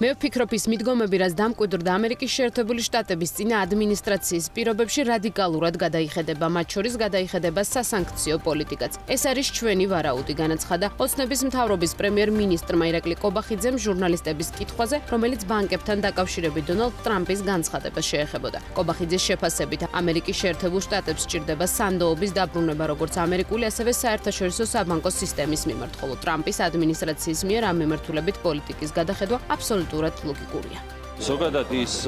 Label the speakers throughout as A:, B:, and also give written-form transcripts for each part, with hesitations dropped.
A: მე ვფიქრობ, ის მიდგომები, რაც დამკვიდრდა ამერიკის შეერთებული შტატების წინა ადმინისტრაციის პირობებში რადიკალურად გადაიხედება, მათ შორის გადაიხედება სასანქციო პოლიტიკაც. ეს არის ჩვენი ვარაუდი, განაცხადა ოცნების მთავრობის პრემიერ-მინისტრმა ირაკლი კობახიძემ ჟურნალისტების კითხვაზე, რომელიც ბანკებთან დაკავშირებით დონალდ ტრამპის განცხადებას შეეხებოდა. კობახიძის შეფასებით, ამერიკის შეერთებულ შტატებს სჭირდება სანდოობის დაბრუნება როგორც ამერიკული, ასევე საერთაშორისო საბანკო სისტემის მიმართ, ხოლო ტრამპის ადმინისტრაციის მიერ ამ მიმართულებით პოლიტიკის გადახედვა აბსოლუტურად ლოგიკურია.
B: ზოგადად ის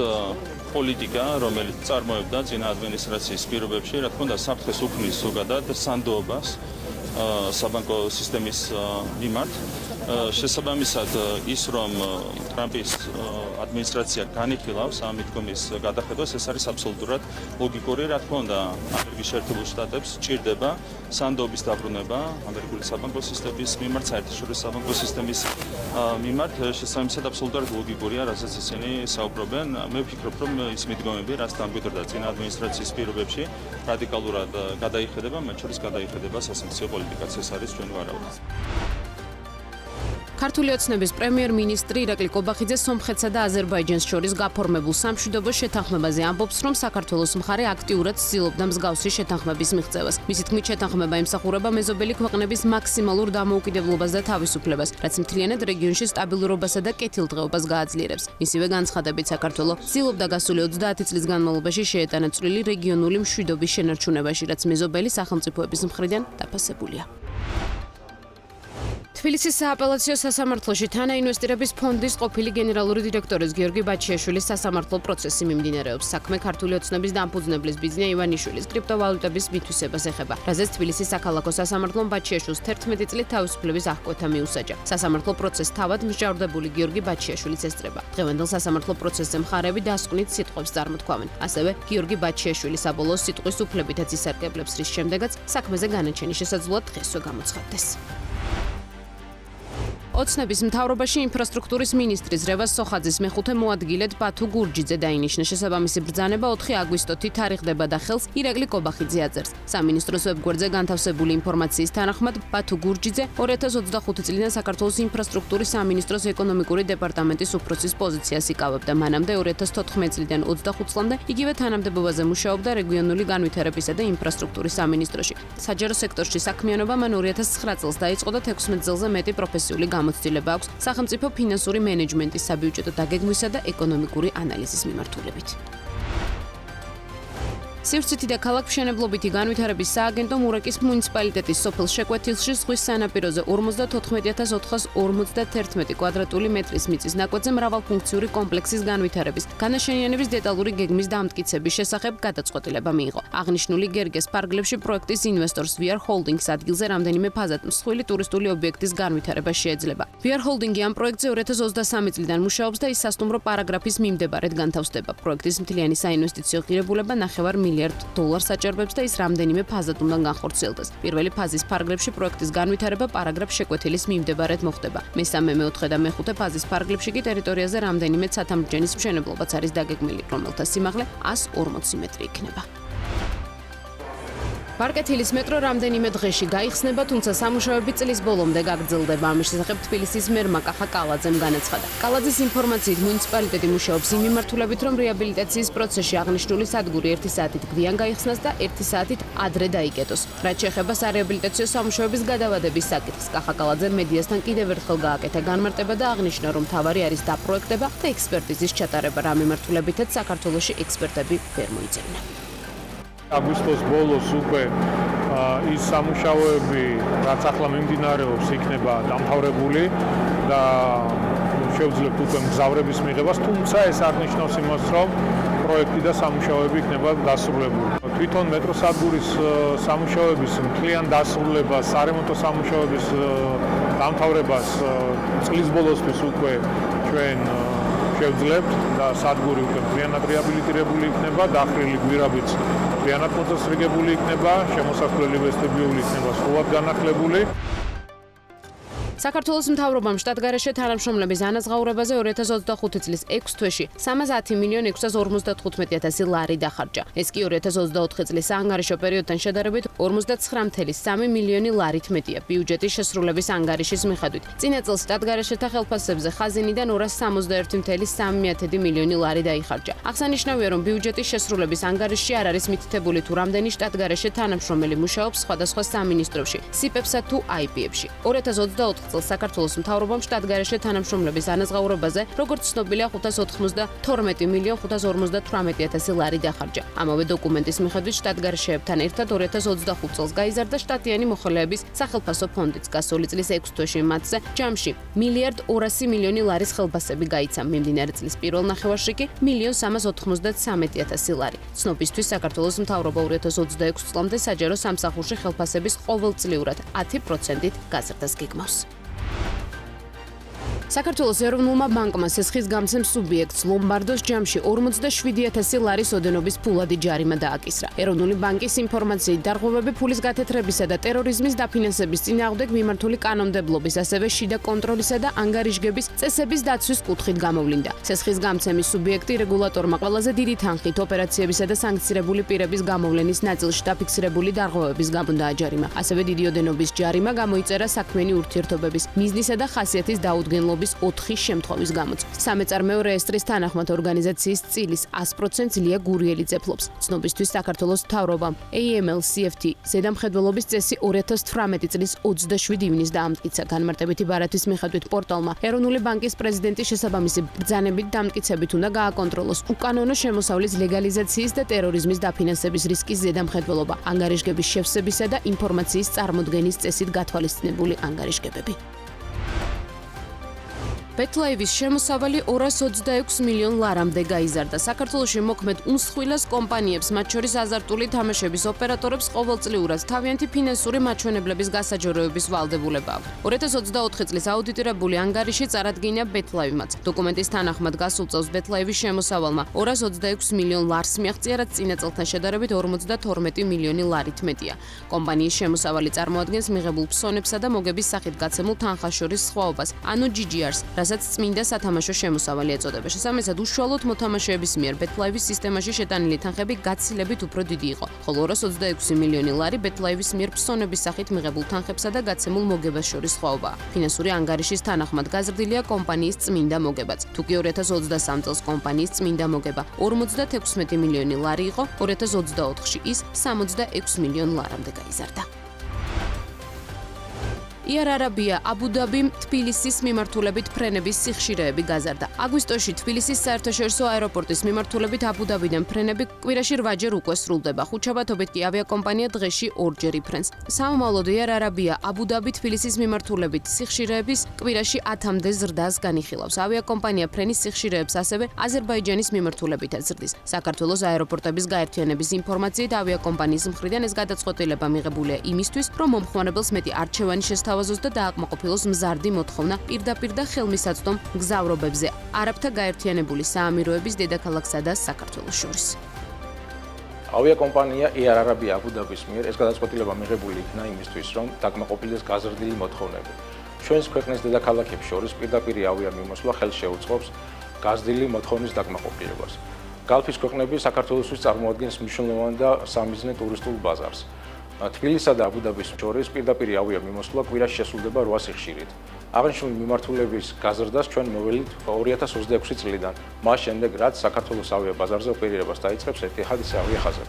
B: პოლიტიკა, რომელიც წარმოებდა წინა ადმინისტრაციის პირობებში, რა თქმა უნდა, საფრთხეს უქმნის ზოგადად სანდოობას საბანკო სისტემის მიმართ. შესაბამისად, ის რომ ტრამპის ადმინისტრაცია განიხილავს ამ მიდგომის გადახედვას, ეს არის აბსოლუტურად ლოგიკური. რა თქმა უნდა, ამერიკის შეერთებულ შტატებს სჭირდება სანდოობის დაბრუნება ამერიკული საბანკო სისტემის მიმართ, საერთაშორისო საბანკო სისტემის მიმართ. შესაბამისად, აბსოლუტურად ლოგიკურია, რასაც ისინი საუბრობენ. მე ვფიქრობ, რომ ის მიდგომები, რაც დამკვიდრდა წინა ადმინისტრაციის პირობებში, რადიკალურად გადაიხედება, მათ შორის გადაიხედება სასანქციო პოლიტიკაც. ეს არის ჩვენი ვარაუდი.
A: ქართული ოცნების პრემიერ-მინისტრი ირაკლი კობახიძე სომხეთსა და აზერბაიჯანს შორის გაფორმებულ სამშვიდობო შეთანხმებაზე ამბობს, რომ საქართველოს მხარე აქტიურად ცდილობდა მსგავსი შეთანხმების მიღწევას. მისი თქმით, შეთანხმება ემსახურება მეზობელი ქვეყნების მაქსიმალურ დამოუკიდებლობას და თავისუფლებას, რაც მთლიანად რეგიონში სტაბილურობასა და კეთილდღეობას გააძლიერებს. მისივე განცხადებით, საქართველო ცდილობდა გასული 30 წლის განმავლობაში შეეტანა წვლილი რეგიონული მშვიდობის შენარჩუნებაში, რაც მეზობელი სახელმწიფოების მხრიდან დაფასებულია. თბილისის სააპელაციო სასამართლოში თანაინვესტირების ფონდის ყოფილი გენერალური დირექტორის გიორგი ბაჩიაშვილის სასამართლო პროცესი მიმდინარეობს. საქმე ქართული ოცნების დამფუძნებლის ბიზნია ივანიშვილის კრიპტოვალუტების მითვისებას ეხება, რაზეც თბილისის საქალაქო სასამართლომ ბაჩიაშვილს 11 წლით თავისუფლების აღკვეთა მიუსაჯა. სასამართლო პროცესს თავად მსჯავრდებული გიორგი ბაჩიაშვილიც ესწრება. დღევანდელ სასამართლო პროცესზე მხარეები დასკვნით სიტყვებს წარმოთქვამენ. ასევე გიორგი ბაჩიაშვილი საბოლოო სიტყვის უფლებითაც ისარგებლებს, რის შემდეგაც საქმეზე განაჩენის შესაძლებლად დღესვე გამოცხადდეს. ოცნების მთავრობაში ინფრასტრუქტურის მინისტრის რევაზ სოხაძის მეხუთე მოადგილედ ბათუ გურჯიძე დაინიშნა. შესაბამისი ბრძანება 4 აგვისტოთი თარიღდება და ხელს ირაკლი კობახიძე აწერს. სამინისტროს ვებგვერდზე განთავსებული ინფორმაციის თანახმად, ბათუ გურჯიძე 2025 წლიდან საქართველოს ინფრასტრუქტურის სამინისტროს ეკონომიკური დეპარტამენტის უფროსის პოზიციას იკავებდა. მანამდე 2014 წლიდან 25 წლამდე იგივე თანამდებობაზე მუშაობდა რეგიონული განვითარებისა და ინფრასტრუქტურის სამინისტროში. საჯარო სექტორში საქმიანობა მან 2009 წელს დაიწყო და 16 წელზე მეტი პროფესიული გამოცდილება აქვს სახელმწიფო ფინანსური მენეჯმენტის, საბიუჯეტო დაგეგმვისა და ეკონომიკური ანალიზის მიმართულებით. სივრცითი და ქალაქმშენებლობითი განვითარების სააგენტო მურაკის მუნიციპალიტეტის სოფელ შეკვეთილში ზღვის სანაპიროზე 54,451 კვადრატული მეტრის მიწის ნაკვეთზე მრავალფუნქციური კომპლექსის განვითარების, განაშენიანების დეტალური გეგმის დამტკიცების შესახებ გადაწყვეტილება მიიღო. აღნიშნული გერგეს ფარგლებში პროექტის ინვესტორს VR Holdings ადგილზე რამდენიმე ფაზად მსხვილი ტურისტული ობიექტის განვითარება შეეძლება. VR Holding ამ პროექტზე 2023 წლიდან მუშაობს და ის სასტუმრო პარაგრაფის მიმდებარედ განთავსდება. პროექტის მთლიანი საინვესტიციო ღირებულება $9 მილიარდ საჭარბებს და ის რამდენიმე ფაზად უნდა განხორციელდეს. პირველი ფაზის ფარგლებში პროექტის განვითარება პარაგრაფ შეკვეთილის მიმდებარედ მოხდება. მესამე, მეოთხე და მეხუთე ფაზის ფარგლებში კი ტერიტორიაზე რამდენიმე ცათამბჯენის მშენებლობაც არის დაგეგმილი, რომელთა სიმაღლე 140 მეტრი იქნება. პარკეთილის მეტრო რამდენიმე დღეში გაიხსნება, თუმცა სამუშაოები წლის ბოლომდე გაგრძელდება. ამის შესახებ თბილისის მერმა კახა კალაძემ განაცხადა. კალაძის ინფორმაციით მუნიციპალიტეტი მუშაობს იმ მიმართულებით, რომ რეაბილიტაციის პროცესში აღნიშნული სადგური 1 საათით გვიან გაიხსნას და 1 საათით ადრე დაიკეტოს. რაც შეეხება სარეაბილიტაციო სამუშაოების გადავადების საკითხს, კახა კალაძემ მედიასთან კიდევ ერთხელ გააკეთა განმარტება და აღნიშნა, რომ მთავარი არის დაპროექტება და ექსპერტიზის ჩატარება, რა მიმართულებითაც საქართველოში ექსპერტები ვერ მოიძებნა.
C: აგვისტოს ბოლოს უკვე ის სამუშაოები, რაც ახლა მიმდინარეობს, იქნება დამთავრებული და შევძლებთ უკვე მგზავრების მიღებას, თუმცა ეს არ ნიშნავს იმას, რომ პროექტი და სამუშაოები იქნება დასრულებული. თვითონ მეტროსადგურის სამუშაოების მთლიან დასრულებას, სარემონტო სამუშაოების დამთავრებას წლის ბოლოსთვის უკვე ჩვენ შევძლებთ და სადგური უკვე მთლიანად რეაბილიტირებული იქნება, დახრილი გვირაბიც მთლიანად მოწესრიგებული იქნება, შემოსასვლელი ვესტიბიული იქნება სრულად განახლებული.
A: საქართველოს მთავრობამ შტატგარეშე თანამშრომლების ანაზღაურებაზე 2025 წლის 6 თვეში 310.655.000 ლარი დახარჯა. ეს კი 2024 წლის ანგარიშო პერიოდთან შედარებით 59.3 მილიონი ლარით მეტია ბიუჯეტის შესრულების ანგარიშის მიხედვით. წინა წელს შტატგარეშეთა ხელფასებზე ხაზინიდან 261.3 მილიონი ლარი დაიხარჯა. აღსანიშნავია, რომ ბიუჯეტის შესრულების ანგარიშში არ არის მითითებული თუ რამდენი შტატგარეშე თანამშრომელი მუშაობს სხვადასხვა სამინისტროში, სიპებსა თუ IP-ებში. 2024 წელს საქართველოს მთავრობამ შტატგარეშე თანამშრომლების ანაზღაურებაზე, როგორც ცნობილია, 592.558.000 ლარი დახარჯა. ამავე დოკუმენტის მიხედვით შტატგარეშეებთან ერთად 2025 წელს გაიზარდა შტატიანი მოხელეების სახელფასო ფონდიც. გასული წლის 6 თვეში მათზე ჯამში 1.200.000.000 ლარის ხელფასები გაიცა. მიმდინარე წლის პირველ ნახევარში კი 1.393.000 ლარი. ცნობისთვის საქართველოს მთავრობა 2026 წლამდე საჯარო სამსახურში ხელფასების ყოველწლიურად 10%-ით გაზრდას გეგმავს. საქართველოს ეროვნულმა ბანკმა სესხისგამცემ სუბიექტს ლომბარდოს ჯამში 47.000 ლარის ოდენობის ფულადი ჯარიმა დააკისრა. ეროვნული ბანკის ინფორმაციით დარღვევები ფულის გათეთრებისა და ტერორიზმის დაფინანსების წინააღმდეგ მიმართული კანონმდებლობის, ასევე შიდა კონტროლისა და ანგარიშგების წესების დაცვის კუთხით გამოვლინდა. სესხისგამცემის სუბიექტი რეგულატორმა ყველაზე დიდი თანხით ოპერაციებისა და სანქცირებული პირების გამოვლენის ნაწილში დაფიქსირებული დარღვევების გამო დააჯარიმა. ასევე დიდი ოდენობის ჯარიმა გამოიწერა საქმიანი ურთიერთობების მიზნისა და ხასიათის დაუდგენლობის 4 შემთხვევის გამოც. სამეწარმეო რეესტრის თანახმად ორგანიზაციის წილის 100% ლია გურიელიძე ფლობს. ცნობისთვის საქართველოს მთავრობამ AML-CFT ზედამხედველობის წესი 2018 წლის 27 ივნისს დაამტკიცა. განმარტებითი ბარათის მიხედვით პორტალმა ეროვნული ბანკის პრეზიდენტის შესაბამისი ბრძანებით დამტკიცებით უნდა გააკონტროლოს უკანონო შემოსავლის ლეგალიზაციის და ტერორიზმის დაფინანსების რისკის ზედამხედველობა, ანგარიშგების შევსებისა და ინფორმაციის წარმოდგენის წესით გათვალისწინებული ანგარიშგებები. ბეთლაივის შემოსავალი 226 მილიონ ლარამდე გაიზარდა. საქართველოში მოქმედ უმსხვილეს კომპანიებს, მათ შორის აზარტული თამაშების ოპერატორებს ყოველწლიურად თავიანთი ფინანსური მაჩვენებლების გასაჯაროების ვალდებულება აქვს. 2024 წლის აუდიტირებული ანგარიში წარადგინა ბეთლაივმაც. დოკუმენტის თანახმად გასულ წელს ბეთლაივის შემოსავალმა 226 მილიონ ლარს მიაღწია, რაც წინა წელთან შედარებით 52 მილიონი ლარით მეტია. კომპანიის შემოსავალი წარმოადგენს მიღებულ ფსონებსა და მოგების სახით გაცემულ თანხას შორის სხვაობას, ანუ GGR-ს, რასაც წმინდა სათამაშო შემოსავალი ეწოდება. შესაბამისად, უშუალოდ მოთამაშეების მიერ ბეთლაივის სისტემაში შეტანილი თანხები გაცილებით უფრო დიდი იყო, ხოლო 226 მილიონი ლარი ბეთლაივის მიერ ფსონების სახით მიღებულ თანხებსა და გაცემულ მოგებას შორის სხვაობაა. ფინანსური ანგარიშის თანახმად გაზრდილია კომპანიის წმინდა მოგებაც. თუ კი 2023 წელს კომპანიის წმინდა მოგება 56 მილიონი ლარი იყო, 2024-ში ის 66 მილიონ ლარამდე გაიზარდა. იარ-არაბია, აბუ-დაბი, თბილისის მიმართულებით ფრენების სიხშირეები გაზარდა. აგვისტოში თბილისის საერთაშორისო აეროპორტის მიმართულებით აბუ-დაბიდან ფრენები კვირაში 8ჯერ უკვე სრულდება. ხუთშაბათობით კი ავიაკომპანია დღეში 2ჯერ იფრენს. სამომავლოდ იარ-არაბია, აბუ-დაბი, თბილისის მიმართულებით სიხშირეების კვირაში 10-მდე ზრდას განიხილავს. ავიაკომპანია ფრენის სიხშირეებს ასევე აზერბაიჯანის მიმართულებითაც ზრდის. საქართველოს აეროპორტების გაერთიანების ინფორმაციით ავიაკომპანიის მხრიდან ეს გადაწყვეტილება მიღებულია იმისთვის, რომ მომხმარებელს მეტი არჩევანი შესთავაზოს და დააკმაყოფილოს მზარდი მოთხოვნა პირდაპირ და ხელმისაწვდომ გზავრობებზე არაბთა გაერთიანებული საამიროების დედაქალაქსა და საქართველოს შორის.
D: ავიაკომპანია იარ-არაბია აბუ-დაბის მიერ ეს გადაწყვეტილება მიღებული იქნა იმისთვის, რომ დააკმაყოფილოს გაზრდილი მოთხოვნები. ჩვენს ქვეყნის დედაქალაქებს შორის პირდაპირი ავიამიმოსვლა ხელს შეუწყობს გაზრდილი მოთხოვნის დაკმაყოფილებას. გალფის ქვეყნები საქართველოსთვის წარმოადგენს მნიშვნელოვან და სამიზნე ტურისტულ ბაზარს. თბილისსა და აბუ-დაბის შორის პირდაპირი ავიამიმოსვლა კვირაში შესრულდება 8 სიხშირით. აღნიშნული მიმართულების გაზრდას ჩვენ მოველით 2026 წლიდან, მას შემდეგ რაც საქართველოს ავიაბაზარზე ოპერირებას დაიწყებს ეთიჰადის ავიახაზი.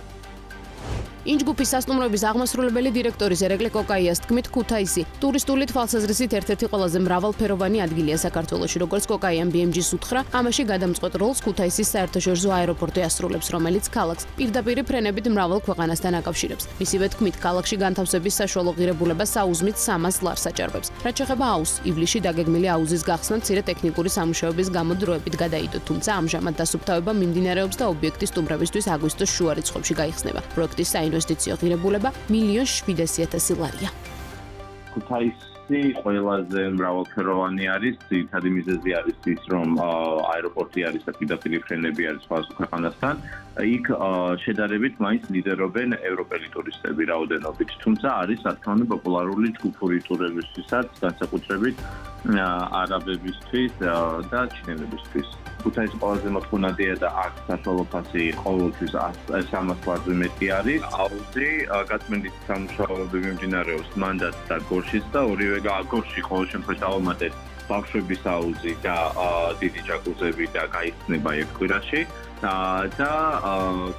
A: ინჯგუფის სასტუმროების აღმასრულებელი დირექტორის ერეკლე კოკაიას თქმით, ქუთაისი ტურისტული თვალსაზრისით ერთ-ერთი ყველაზე მრავალფეროვანი ადგილია საქართველოში. როგორც კოკაიამ BMG-ს უთხრა, ამაში გადამწყვეტ როლს ქუთაისის საერთაშორისო აეროპორტი ასრულებს, რომელიც ქალაქს პირდაპირი ფრენებით მრავალ ქვეყანასთან აკავშირებს. მისივე თქმით, ქალაქში განთავსების საშუალო ღირებულება საუზმით 300 ლარს აჭარბებს. რაც შეეხება აუზს, ივლისში დაგეგმილი აუზის გახსნა მცირე ტექნიკური სამუშაოების გამო დროებით გადაიდო, თუმცა ამჟამად დასუფთავება მიმდინარეობს და ობიექტის სტუმრებისთვის აგვისტოს შუა რიცხვებში გაიხსნება. პროექტის საინვესტიციო ღირებულება 1.7 მილიონი ლარია.
E: ქუთაისს პროცესი ყველაზე მრავალფეროვანი არის. ძირითადი მიზეზი არის ის, რომ აეროპორტი არის და პირდაპირ ფრენები არის სხვადასხვა ქვეყანასთან. იქ შედარებით მაინც ლიდერობენ ევროპელი ტურისტები რაოდენობით, თუმცა არის რა თქმა უნდა პოპულარული ჯგუფური ტურებისთვისაც, განსაკუთრებით არაბებისთვის და ჩინელებისთვის. ქუთაისის ყველაზე მოთხოვნადია და აქ საშუალო ფასი ყოველთვის 300 ლარზე მეტი არის. აუზი გაწმენდით სამუშაოები მიმდინარეობს მანდატ და გორშიც და ორივე გორში ყოველ შემთხვევაში დავამატეთ ბავშვების აუზი და დიდი ჯაკუზები და გაიხსნება ერთ კვირაში და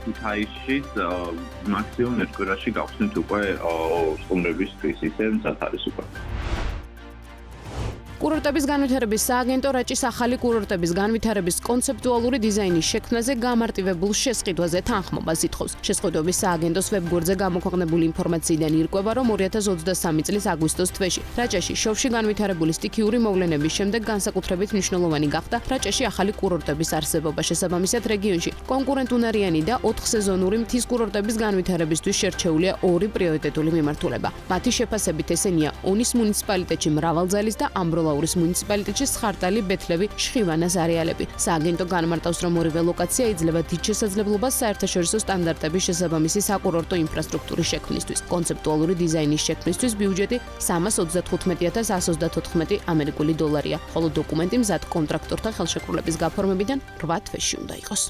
E: ქუთაისშიც მაქსიმუმ ერთ კვირაში გავხსნით უკვე სტუმრებისთვის ისე მზად არის უკვე.
A: კურორტების განვითარების სააგენტო რაჭის ახალი კურორტების განვითარების კონცეპტუალური დიზაინის შექმნაზე გამარტივებულ შესყიდვაზე თანხმობას ითხოვს. შესყიდვების სააგენტოს ვებგვერდზე გამოქვეყნებული ინფორმაციიდან ირკვევა, რომ 2023 წლის აგვისტოს თვეში რაჭაში შოვში განვითარებული სტიქიური მოვლენების შემდეგ განსაკუთრებით მნიშვნელოვანი გახდა რაჭაში ახალი კურორტების არსებობა. შესაბამისად, რეგიონში კონკურენტუნარიანი და 4 სეზონური მთის კურორტების განვითარებისთვის შერჩეულია 2 პრიორიტეტული მიმართულება. მათი შეფასებით ესენია ონის მუნიციპალიტეტში მრავალძალის და ამბროლაურის მუნიციპალიტეტში სხარტალი, ბეთლევი, შხივანას არეალები. სააგენტო განმარტავს, რომ ორივე ლოკაცია იძლევა დიდ შესაძლებლობას საერთაშორისო სტანდარტების შესაბამისი საკურორტო ინფრასტრუქტურის შექმნისთვის. კონცეპტუალური დიზაინის შექმნისთვის ბიუჯეტი 335,134 ამერიკული დოლარია, ხოლო დოკუმენტი მზად კონტრაქტორთა ხელშეკრულების გაფორმებიდან 8 თვეში უნდა იყოს.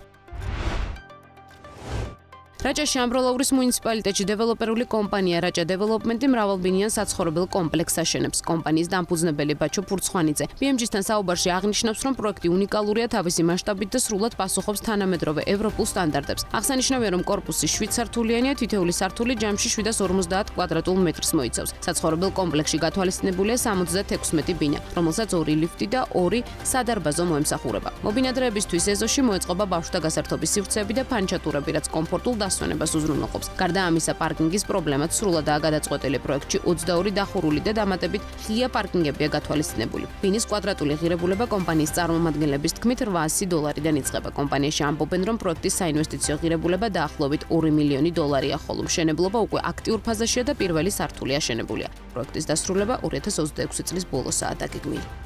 A: რაჭაში ამბროლაურის მუნიციპალიტეტში დეველოპერული კომპანია რაჭა დეველოპმენტი მრავალბინიან საცხოვრებელ კომპლექსს აშენებს. კომპანიის დამფუძნებელი ბაჩო ფურცხვანიძე BMG-თან საუბარში აღნიშნავს, რომ პროექტი უნიკალურია თავისი მასშტაბით და სრულად პასუხობს თანამედროვე ევროპულ სტანდარტებს. აღსანიშნავია, რომ კორპუსი 7 სართულიანია, თითოეული სართული ჯამში 750 კვადრატულ მეტრს მოიცავს. საცხოვრებელ კომპლექსში გათვალისწინებულია 76 ბინა, რომელსაც 2 ლიფტი და 2 სადარბაზო მოემსახურება. მობინადრეებისთვის ეზოში მოეწყობა ბავშვთა გასართობის სივრცეები და ფანჩატურები, რაც კომფორტულ დასვენებას უზრუნველყოფს. გარდა ამისა, პარკინგის პრობლემაც სრულადაა გადაწყვეტილი. პროექტში 22 დახურული და დამატებით ღია პარკინგებია გათვალისწინებული. ბინის კვადრატული ღირებულება კომპანიის წარმომადგენლების თქმით $800-დან იწყება. კომპანიაში ამბობენ, რომ პროექტის საინვესტიციო ღირებულება დაახლოებით $2 მილიონი, ხოლო მშენებლობა უკვე აქტიურ ფაზაშია და პირველი სართული აშენებულია. პროექტის დასრულება 2026 წლის ბოლოსაა დაგეგმილი.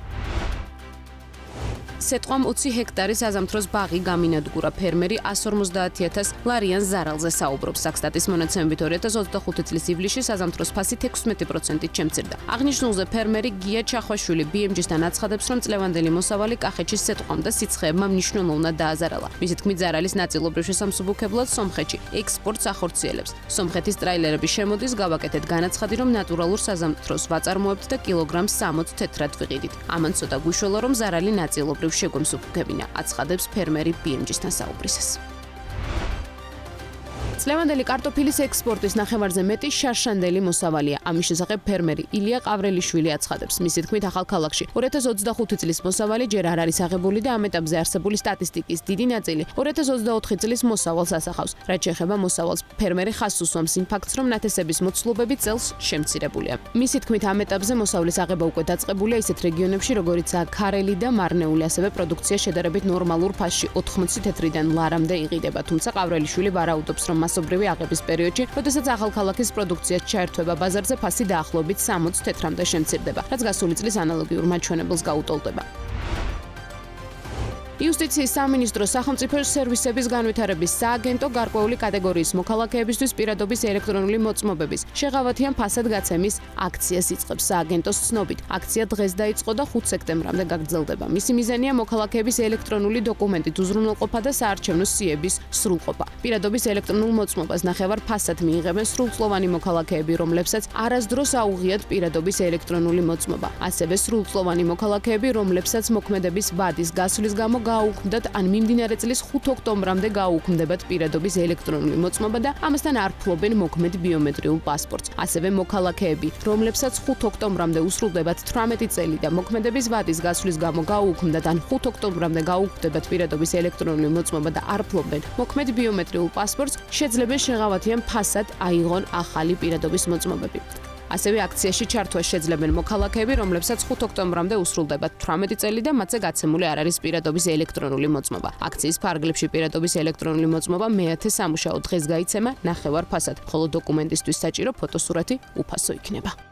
A: სეტყვამ 20 ჰექტარი საზამთროს ბაღი გამინადგურა. ფერმერი 150,000 ლარიან ზარალზე საუბრობს. საქსტატის მონაცემებით 2025 წლის ივლისში საზამთროს ფასი 16%-ით შემცირდა. აღნიშნულზე ფერმერი გია ჩახვაშვილი BMG-სთან აცხადებს, რომ წლევანდელი მოსავალი კახეთში სეტყვამ და სიცხეებმა მნიშვნელოვნად დააზარალა. მისი თქმით, ზარალის ნაწილობრივ შესამსუბუქებლად სომხეთში ექსპორტს ახორციელებს. სომხეთის ტრაილერები შემოდის, გავაკეთეთ განაცხადი, რომ ნატურალურ საზამთროს ვაწარმოებთ და კილოგრამს 60 თეთრად ვიყიდით. ამან ცოტა გვიშველა, რომ ზარალი ნაწილობრივ შეგვემსუბუქებინა, აცხადებს ფერმერი BMG-სთან საუბრისას. წლევანდელი კარტოფილის ექსპორტის ნახევარზე მეტი შარშანდელი მოსავალია. ამის შესახებ ფერმერი ილია ყავრელიშვილი აცხადებს. მისი თქმით, ახალქალაქში 2025 წლის მოსავალი ჯერ არ არის აღებული და ამ ეტაპზე არსებული სტატისტიკის დიდი ნაწილი 2024 წლის მოსავალს ასახავს. რაც შეეხება მოსავალს, ფერმერი ხაზს უსვამს იმ ფაქტს, რომ ნათესების მოცულობები წელს შემცირებულია. მისი თქმით, ამ ეტაპზე მოსავლის აღება უკვე დაწყებულია ისეთ რეგიონებში, როგორიცაა ქარელი და მარნეული, ასევე პროდუქცია შედარებით ნორმალურ ფასში 80 თეთრიდან ლარამდე იყიდება. თუმცა ყავრელიშვილი ვარაუდობს, რომ მასობრივი აღების პერიოდში, როდესაც ახალქალაქის პროდუქცია ჩაერთვება ბაზარზე, ფასი დაახლოებით 60 თეთრამდე შემცირდება, რაც გასული წლის ანალოგიურ მაჩვენებელს გაუტოლდება. იუსტიციის სამინისტროს სახელმწიფო სერვისების განვითარების სააგენტო გარკვეული კატეგორიის მოქალაქეებისთვის პირადობის ელექტრონული მოწმობების შეღავათიან ფასად გაცემის აქციას იწყებს. სააგენტოს ცნობით, აქცია დღეს დაიწყო და 5 სექტემბრამდე გაგრძელდება. მისი მიზანია მოქალაქეების ელექტრონული დოკუმენტით უზრუნველყოფა და საარჩევნო სიების სრულყოფა. პირადობის ელექტრონულ მოწმობას ნახევარ ფასად მიიღებენ სრულწლოვანი მოქალაქეები, რომლებსაც არასდროს აუღიათ პირადობის ელექტრონული მოწმობა. ასევე სრულწლოვანი მოქალაქეები, რომლებსაც მოქმედების ვადის გასვლის გამო გააუქმდათ ან მიმდინარე წლის 5 ოქტომბრამდე გააუქმდებათ პირადობის ელექტრონული მოწმობა და ამასთან არ ფლობენ მოქმედ ბიომეტრიულ პასპორტს. ასევე მოქალაქეები, რომლებსაც 5 ოქტომბრამდე უსრულდებათ 18 წელი და მოქმედების ვადის გასვლის გამო გააუქმდათ ან 5 ოქტომბრამდე გააუქმდებათ პირადობის ელექტრონული მოწმობა და არ ფლობენ მოქმედ ბიომეტრიულ პასპორტს, შეძლებენ შეღავათიან ფასად აიღონ ახალი პირადობის მოწმობები. ასევე აქციაში ჩართვას შეძლებენ მოქალაქეები, რომლებსაც 5 ოქტომბრამდე უსრულდებათ 18 წელი და მათზე გაცემული არ არის პირადობის ელექტრონული მოწმობა. აქციის ფარგლებში პირადობის ელექტრონული მოწმობა მე-10 სამუშაო დღეს გაიცემა ნახევარ ფასად, ხოლო დოკუმენტისთვის საჭირო ფოტოსურათი უფასო იქნება.